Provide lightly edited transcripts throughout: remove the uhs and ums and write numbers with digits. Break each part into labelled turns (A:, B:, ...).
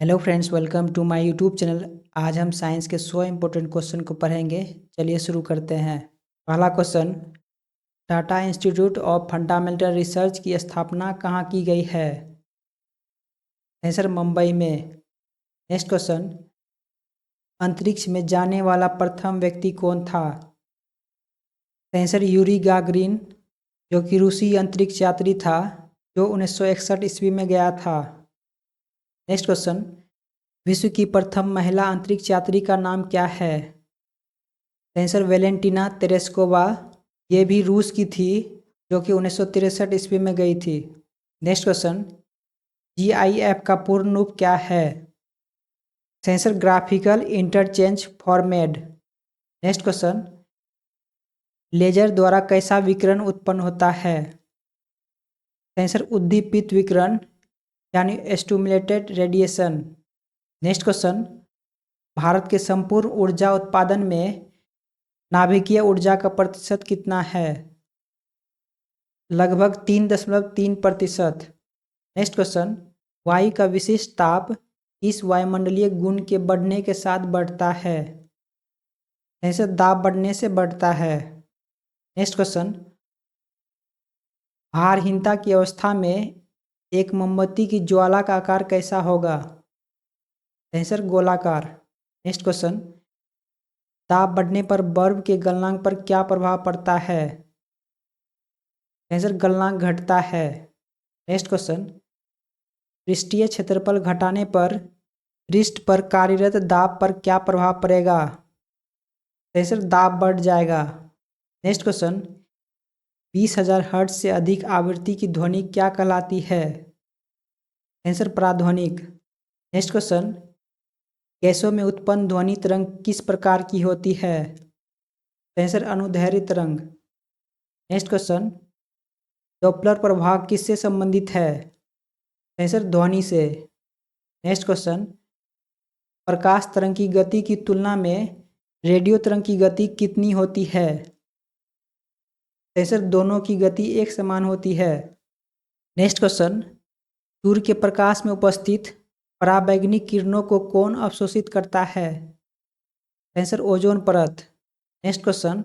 A: Hello friends, welcome to my YouTube channel. आज हम science के 100 इम्पोर्टेंट क्वेश्चन को पढ़ेंगे। चलिए शुरू करते हैं। पहला question, Tata institute of fundamental research की स्थापना कहाँ की गई है? आंसर मुंबई में। नेक्स्ट क्वेश्चन, अंतरिक्ष में जाने वाला प्रथम व्यक्ति कौन था? आंसर यूरी गागरिन, जो कि रूसी अंतरिक्ष यात्री था, जो 1961 ईस्वी में गया था। नेक्स्ट क्वेश्चन, विश्व की प्रथम महिला अंतरिक्ष यात्री का नाम क्या है? आंसर वेलेंटिना तेरेस्कोवा, ये भी रूस की थी, जो कि 1963 ईस्वी में गई थी। नेक्स्ट क्वेश्चन, GIF का पूर्ण रूप क्या है? Answer graphical interchange format. Next question, laser द्वारा कैसा विकिरण उत्पन्न होता है? आंसर उद्दीपित विकिरण, यानी stimulated radiation. Next question, Bharat के संपूर्ण ऊर्जा उत्पादन में नाभिकीय ऊर्जा का प्रतिशत कितना है? लगभग 3.3%। नेक्स्ट क्वेश्चन, वायु का विशिष्ट ताप इस वायुमंडलीय गुण के बढ़ने के साथ बढ़ता है? आंसर दाब बढ़ने से बढ़ता है। नेक्स्ट क्वेश्चन, भारहीनता की अवस्था में एक मोमबत्ती की ज्वाला का आकार कैसा होगा? आंसर गोलाकार। नेक्स्ट क्वेश्चन, दाब बढ़ने पर बर्फ के गलनांक पर क्या प्रभाव पड़ता है? आंसर गलनांक घटता है। नेक्स्ट क्वेश्चन, पृष्ठीय क्षेत्रफल घटाने पर पृष्ठ पर कार्यरत दाब पर क्या प्रभाव पड़ेगा? आंसर दाब बढ़ जाएगा। नेक्स्ट क्वेश्चन, 20,000 हर्ट्ज से अधिक आवृत्ति की ध्वनि क्या कहलाती है? आंसर प्राध्वनिक। नेक्स्ट क्वेश्चन, गैसों में उत्पन्न ध्वनि तरंग किस प्रकार की होती है? आंसर अनुदैर्ध्य तरंग। नेक्स्ट क्वेश्चन, डॉपलर प्रभाव किससे संबंधित है? आंसर ध्वनि से। नेक्स्ट क्वेश्चन, प्रकाश तरंग की गति की तुलना में रेडियो तरंग की गति कितनी होती है? आंसर दोनों की गति एक समान होती है। नेक्स्ट क्वेश्चन, सूर्य के प्रकाश में उपस्थित पराबैंगनी किरणों को कौन अवशोषित करता है? आंसर ओजोन परत। नेक्स्ट क्वेश्चन,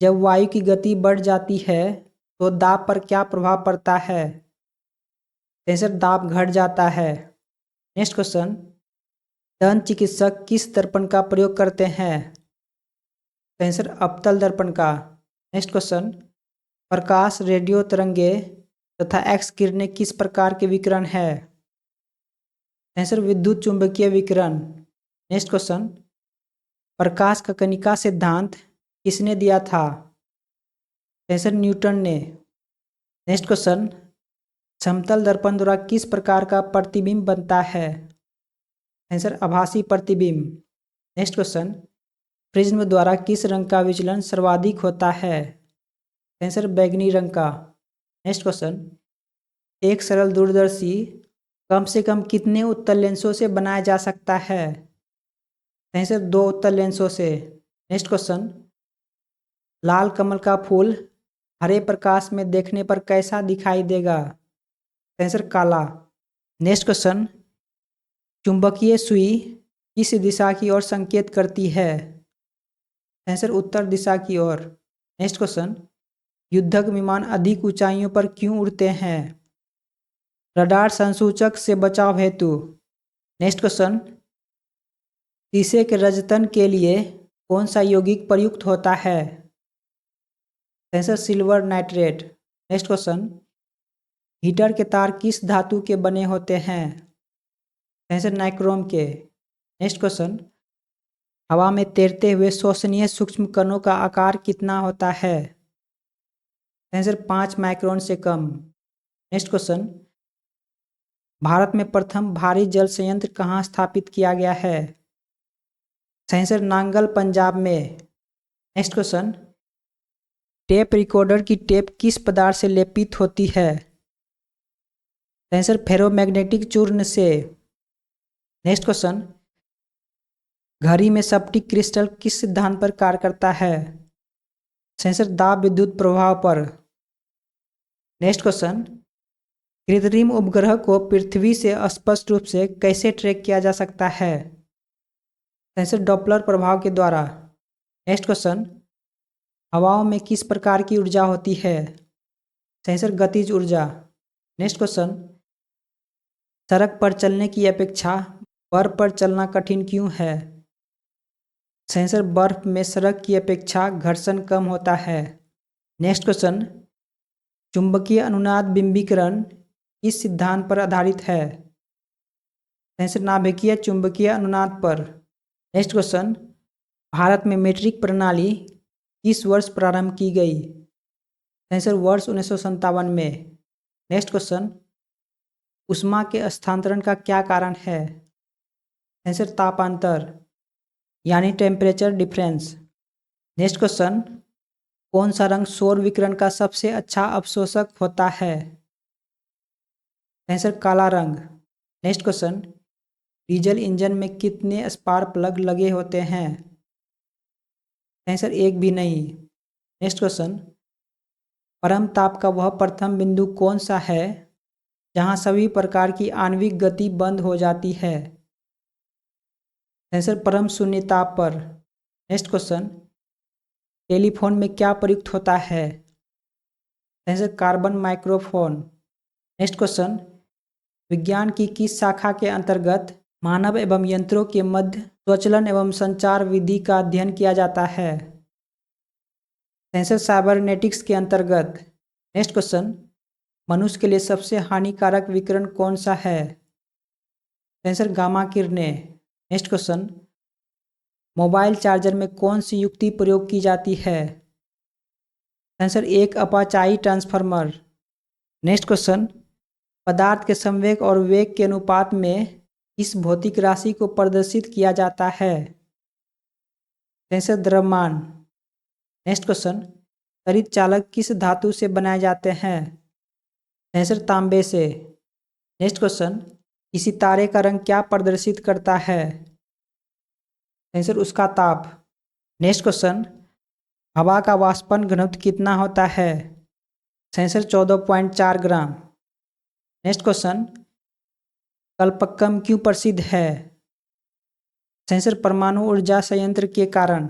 A: जब वायु की गति बढ़ जाती है तो दाब पर क्या प्रभाव पड़ता है? आंसर दाब घट जाता है। नेक्स्ट क्वेश्चन, दंत चिकित्सक किस दर्पण का प्रयोग करते हैं? आंसर अवतल दर्पण का। नेक्स्ट क्वेश्चन, प्रकाश, रेडियो तरंगे तथा एक्स किरणें किस प्रकार के विकिरण है? आंसर विद्युत चुंबकीय विकिरण। नेक्स्ट क्वेश्चन, प्रकाश का कनिका सिद्धांत किसने दिया था? आंसर न्यूटन ने। नेक्स्ट क्वेश्चन, समतल दर्पण द्वारा किस प्रकार का प्रतिबिंब बनता है? आंसर आभासी प्रतिबिंब। नेक्स्ट क्वेश्चन, प्रिज्म द्वारा किस रंग का विचलन सर्वाधिक होता है? आंसर बैंगनी रंग का। नेक्स्ट क्वेश्चन, एक सरल दूरदर्शी कम से कम कितने उत्तल लेंसों से बनाया जा सकता है? आंसर 2 उत्तल लेंसों से। नेक्स्ट क्वेश्चन, लाल कमल का फूल हरे प्रकाश में देखने पर कैसा दिखाई देगा? आंसर काला। नेक्स्ट क्वेश्चन, चुंबकीय सुई किस दिशा की ओर संकेत करती है? आंसर उत्तर दिशा की ओर। नेक्स्ट क्वेश्चन, युद्धक विमान अधिक ऊंचाइयों पर क्यों उड़ते हैं? रडार संसूचक से बचाव हेतु। नेक्स्ट क्वेश्चन, शीशे के रजतन के लिए कौन सा यौगिक प्रयुक्त होता है? Answer silver nitrate. Next question, heater के तार किस धातु के बने होते हैं? आंसर नाइक्रोम के। नेक्स्ट क्वेश्चन, हवा में तैरते हुए श्वसनीय सूक्ष्म कणों का आकार कितना होता है? आंसर 5 माइक्रोन से कम। नेक्स्ट क्वेश्चन, भारत में प्रथम भारी जल संयंत्र कहाँ स्थापित किया गया है? आंसर नांगल, पंजाब में। नेक्स्ट क्वेश्चन, टेप रिकॉर्डर की टेप किस पदार्थ से लेपित होती है? आंसर फेरोमैग्नेटिक चूर्ण से। नेक्स्ट क्वेश्चन, घड़ी में स्फटिक क्रिस्टल किस सिद्धांत पर कार्य करता है? आंसर दाब विद्युत प्रभाव पर। नेक्स्ट क्वेश्चन, कृत्रिम उपग्रह को पृथ्वी से स्पष्ट रूप से कैसे ट्रैक किया जा सकता है? सेंसर डॉपलर प्रभाव के द्वारा। नेक्स्ट क्वेश्चन, हवाओं में किस प्रकार की ऊर्जा होती है? सेंसर गतिज ऊर्जा। नेक्स्ट क्वेश्चन, सड़क पर चलने की अपेक्षा बर्फ पर चलना कठिन क्यों है? सेंसर बर्फ में सड़क की अपेक्षा घर्षण कम होता है। नेक्स्ट क्वेश्चन, चुंबकीय अनुनाद बिंबीकरण किस सिद्धांत पर आधारित है? सेंसर नाभिकीय चुंबकीय अनुनाद पर। नेक्स्ट क्वेश्चन, भारत में मीट्रिक प्रणाली किस वर्ष प्रारंभ की गई? सेंसर वर्ष 1957 में। नेक्स्ट क्वेश्चन, ऊष्मा के स्थानांतरण का क्या कारण है? सेंसर तापांतर यानी टेम्परेचर डिफरेंस। नेक्स्ट क्वेश्चन, कौन सा रंग सौर विकिरण का सबसे अच्छा अवशोषक होता है? सेंसर काला रंग। नेक्स्ट क्वेश्चन, डीजल इंजन में कितने स्पार्क प्लग लगे होते हैं? सेंसर एक भी नहीं। नेक्स्ट क्वेश्चन, परम ताप का वह प्रथम बिंदु कौन सा है जहां सभी प्रकार की आणविक गति बंद हो जाती है? सेंसर परम शून्य ताप पर। नेक्स्ट क्वेश्चन, टेलीफोन में क्या प्रयुक्त होता है? Sensor carbon microphone. Next question, विज्ञान की किस शाखा के अंतर्गत मानव एवं यंत्रों के मध्य स्वचलन एवं संचार विधि का अध्ययन किया जाता है? सेंसर साइबरनेटिक्स के अंतर्गत। नेक्स्ट क्वेश्चन, मनुष्य के लिए सबसे हानिकारक विकिरण कौन सा है? सेंसर गामा किरणें। नेक्स्ट क्वेश्चन, मोबाइल चार्जर में कौन सी युक्ति प्रयोग की जाती है? सेंसर एक अपचायी ट्रांसफार्मर। नेक्स्ट क्वेश्चन, पदार्थ के संवेग और वेग के अनुपात में इस भौतिक राशि को प्रदर्शित किया जाता है? सेंसर द्रव्यमान। नेक्स्ट क्वेश्चन, त्वरित चालक किस धातु से बनाए जाते हैं? सेंसर तांबे से। नेक्स्ट क्वेश्चन, किसी तारे का रंग क्या प्रदर्शित करता है? सेंसर उसका ताप। नेक्स्ट क्वेश्चन, हवा का वाष्पन घनत्व कितना होता है? सेंसर 14.4 ग्राम। नेक्स्ट क्वेश्चन, कल्पक्कम क्यों प्रसिद्ध है? सेंसर परमाणु ऊर्जा संयंत्र के कारण।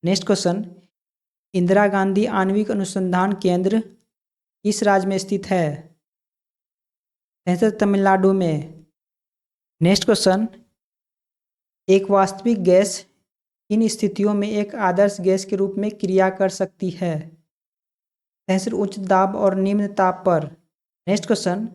A: नेक्स्ट क्वेश्चन, इंदिरा गांधी आणविक अनुसंधान केंद्र किस राज्य में स्थित है? सेंसर तमिलनाडु में। नेक्स्ट क्वेश्चन, एक वास्तविक गैस किन स्थितियों में एक आदर्श गैस के रूप में क्रिया कर सकती है? सेंसर उच्च दाब और निम्न ताप पर। नेक्स्ट क्वेश्चन,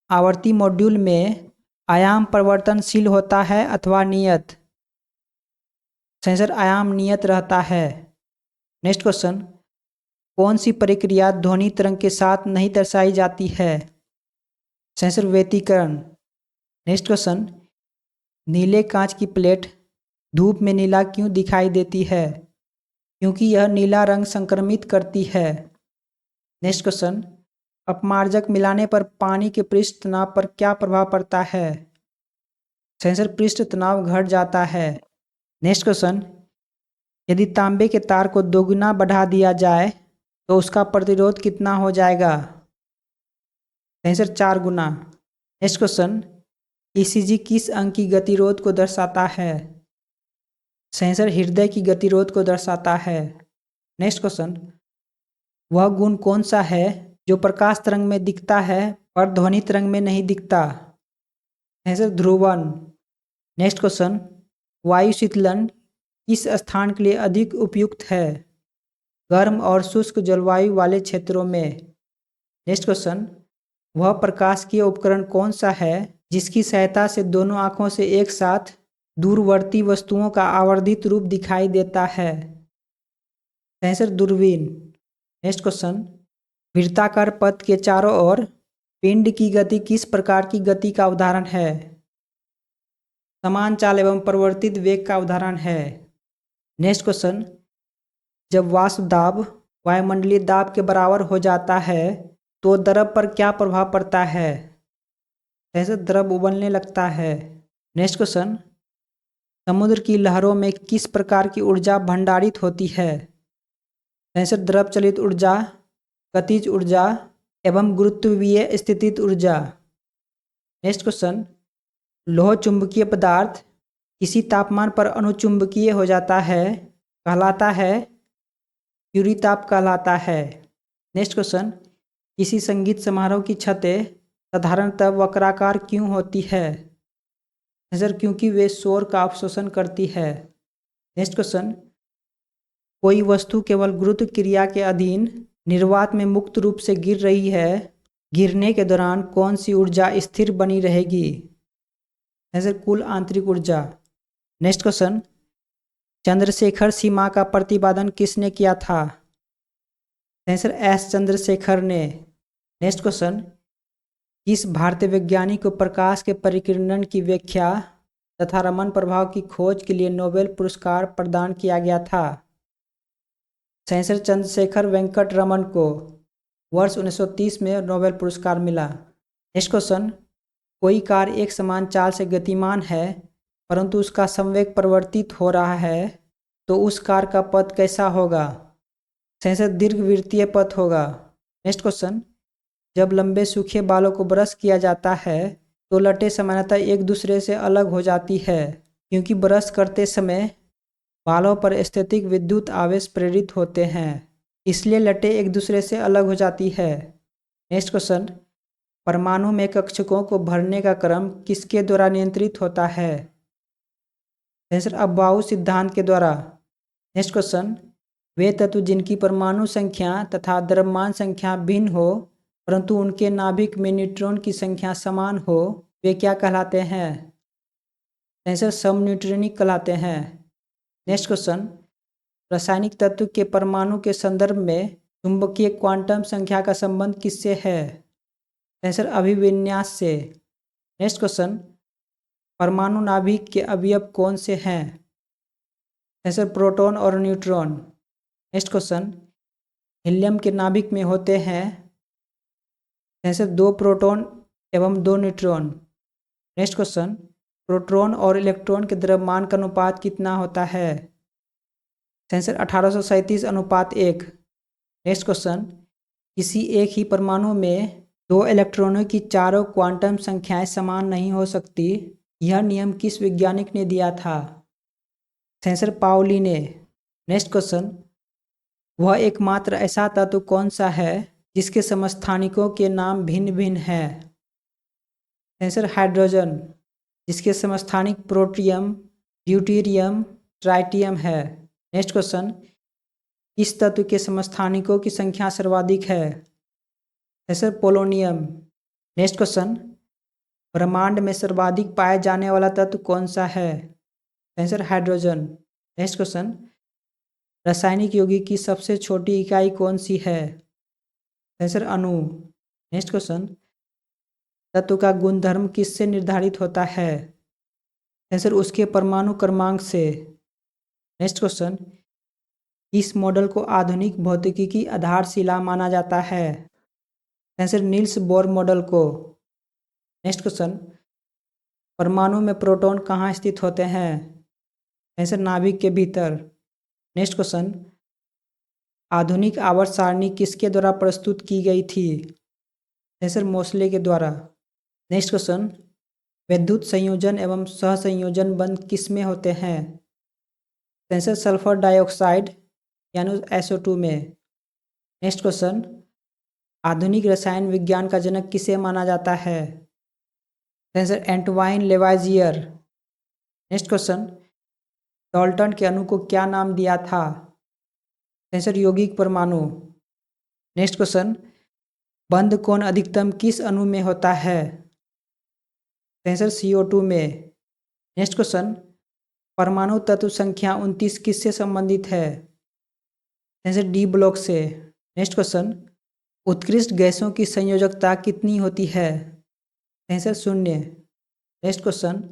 A: आवर्ती मॉड्यूल में आयाम परिवर्तनशील होता है अथवा नियत? सेंसर आयाम नियत रहता है। नेक्स्ट क्वेश्चन, कौन सी प्रक्रिया ध्वनि तरंग के साथ नहीं दर्शाई जाती है? सेंसर व्यतिकरण। नेक्स्ट क्वेश्चन, नीले कांच की प्लेट धूप में नीला क्यों दिखाई देती है? क्योंकि यह नीला रंग संक्रमित करती है। नेक्स्ट क्वेश्चन, अपमार्जक मिलाने पर पानी के पृष्ठ तनाव पर क्या प्रभाव पड़ता है? सेंसर पृष्ठ तनाव घट जाता है। नेक्स्ट क्वेश्चन, यदि तांबे के तार को दोगुना बढ़ा दिया जाए तो उसका प्रतिरोध कितना हो जाएगा? सेंसर 4 गुना। नेक्स्ट क्वेश्चन, ईसीजी किस अंग की गतिरोध को दर्शाता है? सेंसर हृदय की गतिरोध को दर्शाता है। नेक्स्ट क्वेश्चन, वह गुण कौन सा है जो प्रकाश तरंग में दिखता है पर ध्वनि तरंग में नहीं दिखता? सेंसर ध्रुवण। नेक्स्ट क्वेश्चन, वायु शीतलन किस स्थान के लिए अधिक उपयुक्त है? गर्म और शुष्क जलवायु वाले क्षेत्रों में। नेक्स्ट क्वेश्चन, वह प्रकाशिकीय उपकरण कौन सा है जिसकी सहायता से दोनों आंखों से एक साथ दूरवर्ती वस्तुओं का आवर्धित रूप दिखाई देता है? सेंसर दूरबीन। नेक्स्ट क्वेश्चन, वृत्ताकार पथ के चारों ओर पिंड की गति किस प्रकार की गति का उदाहरण है? समान चाल एवं परिवर्तित वेग का उदाहरण है। नेक्स्ट क्वेश्चन, जब वाष्प दाब वायुमंडलीय दाब के बराबर हो जाता है तो द्रव पर क्या प्रभाव पड़ता है? सेंसर द्रव उबलने लगता है। नेक्स्ट क्वेश्चन, समुद्र की लहरों में किस प्रकार की ऊर्जा भंडारित होती है? सेंसर द्रव चलित ऊर्जा, गतिज ऊर्जा, एवं गुरुत्वीय स्थितिज ऊर्जा। नेक्स्ट क्वेश्चन, लोह चुंबकीय पदार्थ किसी तापमान पर अनुचुंबकीय हो जाता है, कहलाता है, क्यूरी ताप कहलाता है। नेक्स्ट क्वेश्चन, किसी संगीत समारोह की छतें साधारणतः वक्राकार क्यों होती है? आंसर, क्योंकि वे शोर का अवशोषण करती है। नेक्स्ट क्वेश्चन, कोई वस्तु केवल गुरुत्व क्रिया के अधीन निर्वात में मुक्त रूप से गिर रही है, गिरने के दौरान कौन सी ऊर्जा स्थिर बनी रहेगी? आंसर, कुल आंतरिक ऊर्जा। नेक्स्ट क्वेश्चन, चंद्रशेखर सीमा का प्रतिपादन किसने किया था? आंसर, एस चंद्रशेखर ने। नेक्स्ट क्वेश्चन, किस भारतीय वैज्ञानिक को प्रकाश के परिकिरण की व्याख्या तथा रमन प्रभाव की खोज के लिए नोबेल पुरस्कार प्रदान किया गया था? आंसर, चंद्रशेखर वेंकट रमन को वर्ष 1930 में नोबेल पुरस्कार मिला। नेक्स्ट क्वेश्चन, कोई कार एक समान चाल से गतिमान है परंतु उसका संवेग परिवर्तित हो रहा है, तो उस कार का पथ कैसा होगा? आंसर, दीर्घवृत्तीय पथ होगा। नेक्स्ट क्वेश्चन, जब लंबे सूखे बालों को ब्रश किया जाता है तो लटें सामान्यतः एक दूसरे से अलग हो जाती है, क्योंकि ब्रश करते समय बालों पर स्थैतिक विद्युत आवेश प्रेरित होते हैं, इसलिए लटें एक दूसरे से अलग हो जाती है। नेक्स्ट क्वेश्चन, परमाणु में कक्षकों को भरने का क्रम किसके द्वारा नियंत्रित होता है? आंसर, अफबाऊ सिद्धांत के द्वारा। नेक्स्ट क्वेश्चन, वे तत्व जिनकी परमाणु संख्या तथा द्रव्यमान संख्या भिन्न हो परंतु उनके नाभिक में न्यूट्रॉन की संख्या समान हो, वे क्या कहलाते हैं? आंसर, समन्यूट्रॉनिक कहलाते हैं। नेक्स्ट क्वेश्चन, रासायनिक तत्व के परमाणु के संदर्भ में चुंबकीय क्वांटम संख्या का संबंध किससे है? आंसर, अभिविन्यास से। नेक्स्ट क्वेश्चन, परमाणु नाभिक के अवयव कौन से हैं? आंसर, प्रोटॉन और न्यूट्रॉन। नेक्स्ट क्वेश्चन, हीलियम के नाभिक में होते हैं? आंसर, 2 प्रोटॉन एवं 2 न्यूट्रॉन। नेक्स्ट क्वेश्चन, प्रोटॉन और इलेक्ट्रॉन के द्रव्यमान का अनुपात कितना होता है? आंसर, 1837:1। नेक्स्ट क्वेश्चन, किसी एक ही परमाणु में 2 इलेक्ट्रॉनों की चारों क्वांटम संख्याएं समान नहीं हो सकती, यह नियम किस वैज्ञानिक ने दिया था? आंसर, पाउली ने। नेक्स्ट क्वेश्चन, वह एकमात्र ऐसा तत्व कौन सा है जिसके समस्थानिकों के नाम भिन्न भिन्न हैं? आंसर, हाइड्रोजन, जिसके समस्थानिक प्रोटियम, ड्यूटेरियम, ट्राइटियम है। नेक्स्ट क्वेश्चन, किस तत्व के समस्थानिकों की संख्या सर्वाधिक है? Answer, polonium. नेक्स्ट क्वेश्चन, ब्रह्मांड में सर्वाधिक पाया जाने वाला तत्व कौन सा है? Answer, hydrogen. नेक्स्ट क्वेश्चन, रासायनिक यौगिक की सबसे छोटी इकाई कौन सी है? आंसर, अणु। नेक्स्ट क्वेश्चन, तत्व का गुणधर्म किससे निर्धारित होता है? आंसर, उसके परमाणु क्रमांक से। नेक्स्ट क्वेश्चन, इस मॉडल को आधुनिक भौतिकी की आधारशिला माना जाता है? आंसर, नील्स बोर मॉडल को। नेक्स्ट क्वेश्चन, परमाणु में प्रोटॉन कहाँ स्थित होते हैं? आंसर, नाभिक के भीतर। नेक्स्ट क्वेश्चन, आधुनिक आवर्त सारणी किसके द्वारा प्रस्तुत की गई थी? आंसर, मोसले के द्वारा। नेक्स्ट क्वेश्चन, विद्युत संयोजन एवं सहसंयोजन बंध किसमें होते हैं? आंसर, सल्फर डाइऑक्साइड यानी SO2 में। नेक्स्ट क्वेश्चन, आधुनिक रसायन विज्ञान का जनक किसे माना जाता है? Answer, Antoine Lavoisier. Next question, Dalton के अणु को क्या नाम दिया था? आंसर, यौगिक परमाणु। नेक्स्ट क्वेश्चन, बंध कोण अधिकतम किस अणु में होता है? आंसर, CO2 में। नेक्स्ट क्वेश्चन, परमाणु तत्व संख्या 29 किससे संबंधित है? आंसर, D ब्लॉक से। नेक्स्ट क्वेश्चन, उत्कृष्ट गैसों की संयोजकता कितनी होती है? आंसर, 0। नेक्स्ट क्वेश्चन,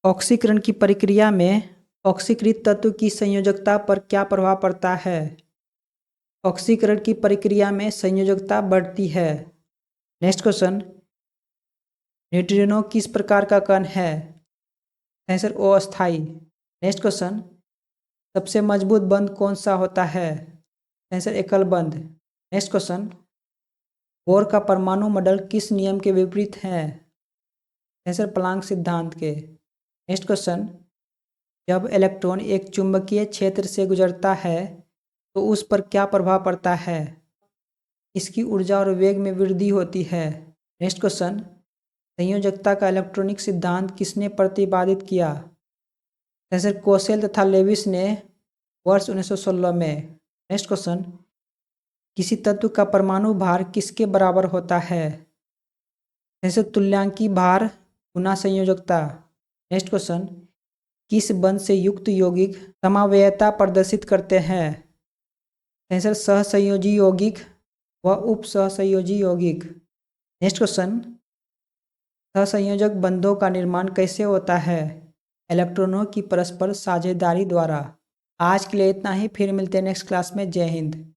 A: ऑक्सीकरण की प्रक्रिया में ऑक्सीकृत तत्व की संयोजकता पर क्या प्रभाव पड़ता है? ऑक्सीकरण की प्रक्रिया में संयोजकता बढ़ती है। नेक्स्ट क्वेश्चन, न्यूट्रिनो किस प्रकार का कण है? आंसर, अस्थायी। नेक्स्ट क्वेश्चन, सबसे मजबूत बंध कौन सा होता है? आंसर, एकल बंध। नेक्स्ट क्वेश्चन, बोर का परमाणु मॉडल किस नियम के विपरीत है? आंसर प्लांक सिद्धांत के। नेक्स्ट क्वेश्चन, जब इलेक्ट्रॉन एक चुंबकीय क्षेत्र से गुजरता है तो उस पर क्या प्रभाव पड़ता है? इसकी ऊर्जा और वेग में वृद्धि होती है। नेक्स्ट क्वेश्चन, संयोजकता का इलेक्ट्रॉनिक सिद्धांत किसने प्रतिपादित किया? आंसर कोसेल तथा लेविस ने वर्ष 1916 में। नेक्स्ट क्वेश्चन, किसी तत्व का परमाणु भार किसके बराबर होता है? आंसर तुल्यांकी भार गुना संयोजकता। नेक्स्ट क्वेश्चन, किस बंध से युक्त यौगिक समावयवता प्रदर्शित करते हैं? आंसर सहसंयोजी यौगिक व उप सहसंयोजी यौगिक। नेक्स्ट क्वेश्चन, सहसंयोजक बंधों का निर्माण कैसे होता है? इलेक्ट्रॉनों की परस्पर साझेदारी द्वारा। आज के लिए इतना ही, फिर मिलते हैं नेक्स्ट क्लास में। जय हिंद।